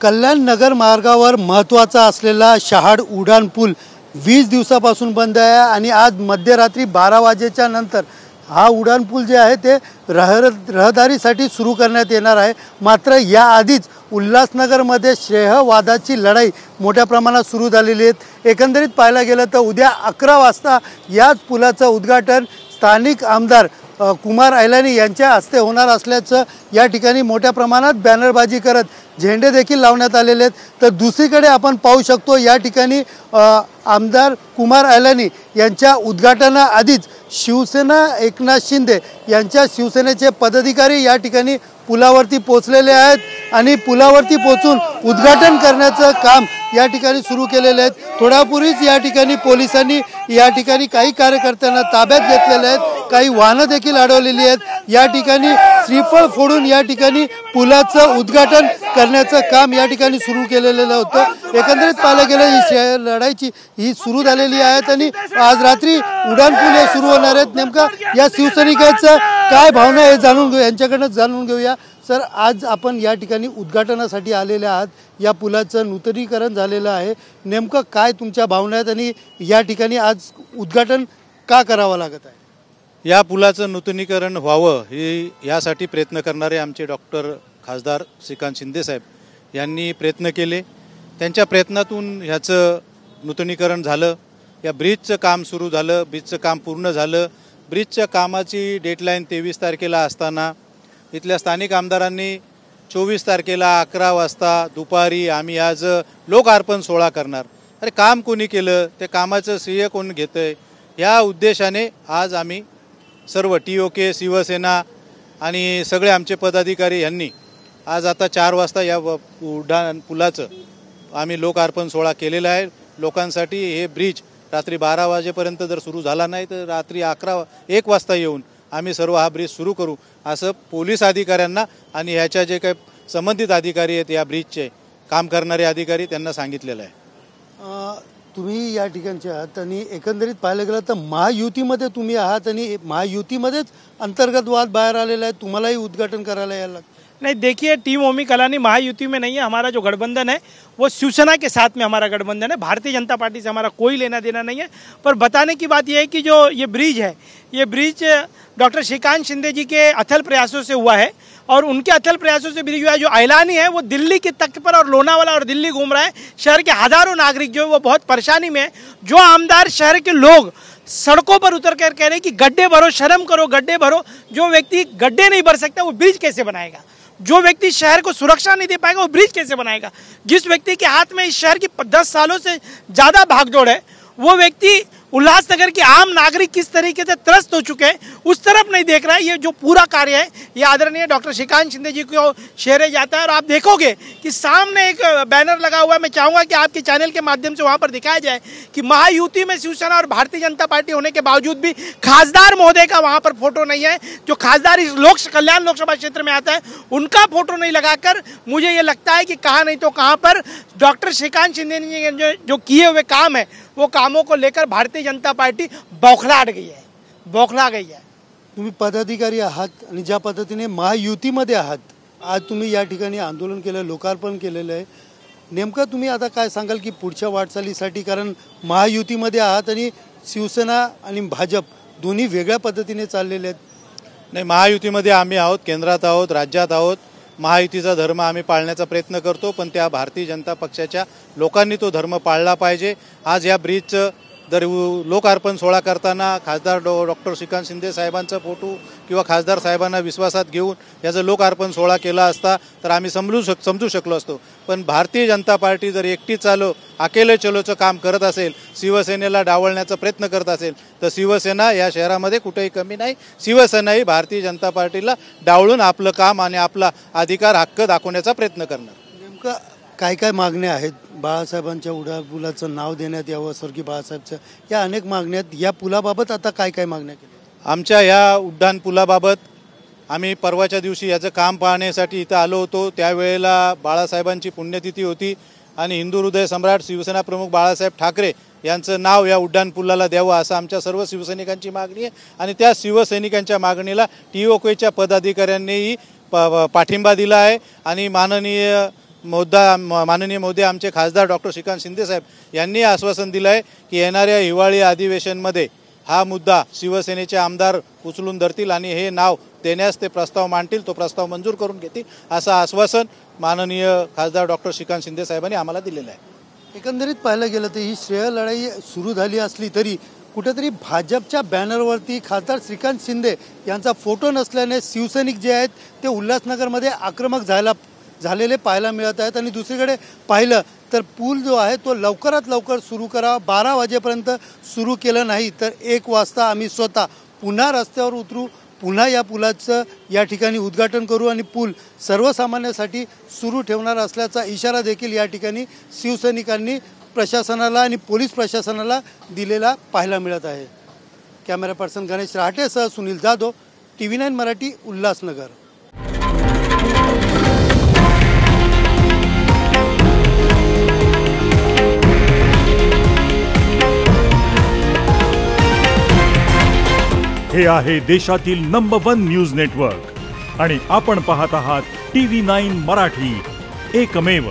कल्याण नगर मार्गावर महत्त्वाचा असलेला शहाड उड्डाण पूल 20 दिवसापासून बंद आहे आणि आज मध्यरात्री 12 वाजेच्या नंतर हा उड्डाण पूल जे आहे ते रहदारीसाठी सुरू करण्यात येणार आहे। मात्र याआधीच उल्हासनगरमध्ये श्रेयवादाची लढाई मोठ्या प्रमाणात सुरू झालेली आहे। एकंदरीत पाहायला गेलं तर उद्या 11 वाजता याच पुलाचं उद्घाटन स्थानिक आमदार कुमार ऐलानी यांच्या हस्ते होणार असल्याचं या ठिकाणी मोठ्या प्रमाणात बॅनरबाजी करत झेंडे देखील लावण्यात आलेले आहेत। तर दुसरीकडे आपण पाहू शकतो या ठिकाणी आमदार कुमार ऐलानी यांच्या उद्घाटनाआधीच शिवसेना एकनाथ शिंदे यांच्या शिवसेनेचे पदाधिकारी या ठिकाणी पुलावरती पोहोचलेले आहेत आणि पुलावरती पोहोचून उद्घाटन करण्याचं काम या ठिकाणी सुरू केलेले आहेत। थोड्यापूर्वीच या ठिकाणी पोलिसांनी या ठिकाणी काही कार्यकर्त्यांना ताब्यात घेतलेले आहेत, काही वाहनं देखील अडवलेली आहेत। या ठिकाणी श्रीफळ फोडून या ठिकाणी पुलाचं उद्घाटन करण्याचं काम या ठिकाणी सुरू केलेलं होतं। एकंदरीत पाहायला गेलं ही लढाईची ही सुरू झालेली आहे आणि आज रात्री उड्डाण पूल हे सुरू होणार आहेत। नेमकं या शिवसैनिकांचं काय भावना आहे जाणून घेऊ, यांच्याकडनं जाणून घेऊया। सर, आज आपण या ठिकाणी उद्घाटनासाठी आलेले आहात, या पुलाचं नूतनीकरण झालेलं आहे, नेमकं काय तुमच्या भावना आहेत आणि या ठिकाणी आज उद्घाटन का करावं लागत आहे? या पुलाचं नूतनीकरण व्हावं हे यासाठी प्रयत्न करणारे आमचे डॉक्टर खासदार श्रीकांत शिंदे साहेब यांनी प्रयत्न केले। त्यांच्या प्रयत्नातून ह्याचं नूतनीकरण झालं। या ब्रिजचं काम सुरू झालं, ब्रिजचं काम पूर्ण झालं। ब्रिजच्या कामाची डेडलाईन 23 तारखेला असताना इथल्या स्थानिक आमदारांनी 24 तारखेला 11 वाजता दुपारी आम्ही आज लोकार्पण सोहळा करणार। अरे काम कोणी केलं, ते कामाचं श्रेय कोण घेतंय, या उद्देशाने आज आम्ही सर्व TOK शिवसेना आणि सगळे आमचे पदाधिकारी यांनी आज आता 4 वाजता या उड्डाण पुलाचं आम्ही लोकार्पण सोहळा केलेला आहे। लोकांसाठी हे ब्रिज रात्री 12 वाजेपर्यंत जर सुरू झाला नाही तर रात्री 1 वाजता येऊन आम्ही सर्व हा ब्रिज सुरू करू असं पोलीस अधिकाऱ्यांना आणि ह्याच्या जे काही संबंधित अधिकारी आहेत, या ब्रिजचे काम करणारे अधिकारी, त्यांना सांगितलेलं आहे। तुम्ही या ठिकाणचे आहात आणि एकंदरीत पाहायला गेलं तर महायुतीमध्ये तुम्ही आहात आणि महायुतीमध्येच अंतर्गत वाद बाहर आलेला आहे, तुम्हालाही उद्घाटन करायला यायला लागतं। नहीं, देखिए टीम ओमी कलानी महायुति में नहीं है। हमारा जो गठबंधन है वो शिवसेना के साथ में हमारा गठबंधन है, भारतीय जनता पार्टी से हमारा कोई लेना देना नहीं है। पर बताने की बात यह है कि जो ये ब्रिज है, ये ब्रिज डॉक्टर श्रीकांत शिंदे जी के अथल प्रयासों से हुआ है और उनके अथल प्रयासों से ब्रिज हुआ है। जो ऐलानी है वो दिल्ली के तख्त पर और लोनावाला और दिल्ली घूम रहा है। शहर के हज़ारों नागरिक जो है वो बहुत परेशानी में है। जो आमदार शहर के लोग सड़कों पर उतर कर कह रहे हैं कि गड्ढे भरो, शर्म करो, गड्ढे भरो। जो व्यक्ति गड्ढे नहीं भर सकता वो ब्रिज कैसे बनाएगा? जो व्यक्ति शहर को सुरक्षा नहीं दे पाएगा वो ब्रिज कैसे बनाएगा? जिस व्यक्ति के हाथ में इस शहर की 10 सालों से ज़्यादा भागदौड़ है, वो व्यक्ति उल्लासनगर के आम नागरिक किस तरीके से त्रस्त हो चुके हैं उस तरफ नहीं देख रहा है। ये जो पूरा कार्य है ये आदरणीय डॉक्टर श्रीकांत शिंदे जी को शेरे जाता है। और आप देखोगे कि सामने एक बैनर लगा हुआ है, मैं चाहूँगा कि आपके चैनल के माध्यम से वहाँ पर दिखाया जाए कि महायुति में शिवसेना और भारतीय जनता पार्टी होने के बावजूद भी खासदार महोदय का वहाँ पर फोटो नहीं है। जो खासदार इस कल्याण लोकसभा क्षेत्र में आता है उनका फोटो नहीं लगाकर मुझे ये लगता है कि कहाँ नहीं तो कहाँ पर डॉक्टर श्रीकांत शिंदे ने जो किए हुए काम है वो कामों को लेकर भारतीय जनता पार्टी बौखला गई है। तुम्ही पदाधिकारी आहात आणि ज्या पद्धतीने महायुतीमध्ये आहात, आज तुम्ही या ठिकाणी आंदोलन केलं, लोकार्पण केलेलं आहे, नेमकं तुम्ही आता काय सांगाल की पुढच्या वाटचालीसाठी? कारण महायुतीमध्ये आहात आणि शिवसेना आणि भाजप दोन्ही वेगळ्या पद्धतीने चाललेले आहेत। नाही, महायुतीमध्ये आम्ही आहोत, केंद्रात आहोत, राज्यात आहोत। महायुतीचा धर्म आम्ही पाळण्याचा प्रयत्न करतो, पण त्या भारतीय जनता पक्षाच्या लोकांनी तो धर्म पाळला पाहिजे। आज या ब्रिजचं जर लोकार्पण सोहळा करताना खासदार डॉक्टर श्रीकांत शिंदे साहेबांचा फोटो किंवा खासदार साहेबांना विश्वासात घेऊन याचं लोकार्पण सोहळा केला असता तर आम्ही समजू शकलो असतो। पण भारतीय जनता पार्टी जर एकटी चालो अकेले चलोचं काम करत असेल, शिवसेनेला डावलण्याचा प्रयत्न करत असेल तर शिवसेना या शहरामध्ये कुठेही कमी नाही। शिवसेनाही भारतीय जनता पार्टीला डावळून आपलं काम आणि आपला अधिकार हक्क दाखवण्याचा प्रयत्न करणार। नेमकं काय काय मागण्या आहेत? बाळासाहेबांच्या उड्डाण पुलाचं नाव देण्यात यावं, स्वर्गीय बाळासाहेबचं, या अनेक मागण्या आहेत। या पुलाबाबत आता काय काय मागण्या केल्या? आमच्या या उड्डाण पुलाबाबत आम्ही परवाच्या दिवशी याचं काम पाहण्यासाठी इथं आलो होतो। त्यावेळेला बाळासाहेबांची पुण्यतिथी होती आणि हिंदू हृदय सम्राट शिवसेना प्रमुख बाळासाहेब ठाकरे यांचं नाव या उड्डाण पुलाला द्यावं असं आमच्या सर्व शिवसैनिकांची मागणी आहे। आणि त्या शिवसैनिकांच्या मागणीला TOKच्या पदाधिकाऱ्यांनीही पाठिंबा दिला आहे आणि माननीय माननीय मोदी आमचे खासदार डॉक्टर श्रीकांत शिंदे साहेब यांनी आश्वासन दिलं आहे की येणाऱ्या हिवाळी अधिवेशनमध्ये हा मुद्दा शिवसेनेचे आमदार उचलून धरतील आणि हे नाव देण्यास ते प्रस्ताव मांडतील, तो प्रस्ताव मंजूर करून घेतील असं आश्वासन माननीय खासदार डॉक्टर श्रीकांत शिंदे साहेबांनी आम्हाला दिलेलं आहे। एकंदरीत पाहायला गेलं तर ही श्रेय लढाई सुरू झाली असली तरी कुठेतरी भाजपच्या बॅनरवरती खासदार श्रीकांत शिंदे यांचा फोटो नसल्याने शिवसैनिक जे आहेत ते उल्हासनगरमध्ये आक्रमक झालेले पाहायला मिळत आहेत। आणि दुसरीकडे पाहिलं तर पूल जो आहे तो लवकरात लवकर सुरू करावा, 12 वाजेपर्यंत सुरू केलं नाही तर 1 वाजता आम्ही स्वतः पुन्हा रस्त्यावर उतरू, पुन्हा या पुलाचं या ठिकाणी उद्घाटन करू आणि पूल सर्वसामान्यांसाठी सुरू ठेवणार असल्याचा इशारा देखील या ठिकाणी शिवसैनिकांनी प्रशासनाला आणि पोलीस प्रशासनाला दिलेला पाहायला मिळत आहे। कॅमेरा पर्सन गणेश रहाटेसह सुनील जाधव, TV9 मराठी, उल्हासनगर। हे आहे देशातील नंबर 1 न्यूज नेटवर्क आणि आपण पाहत आहात TV9 मराठी, एकमेव।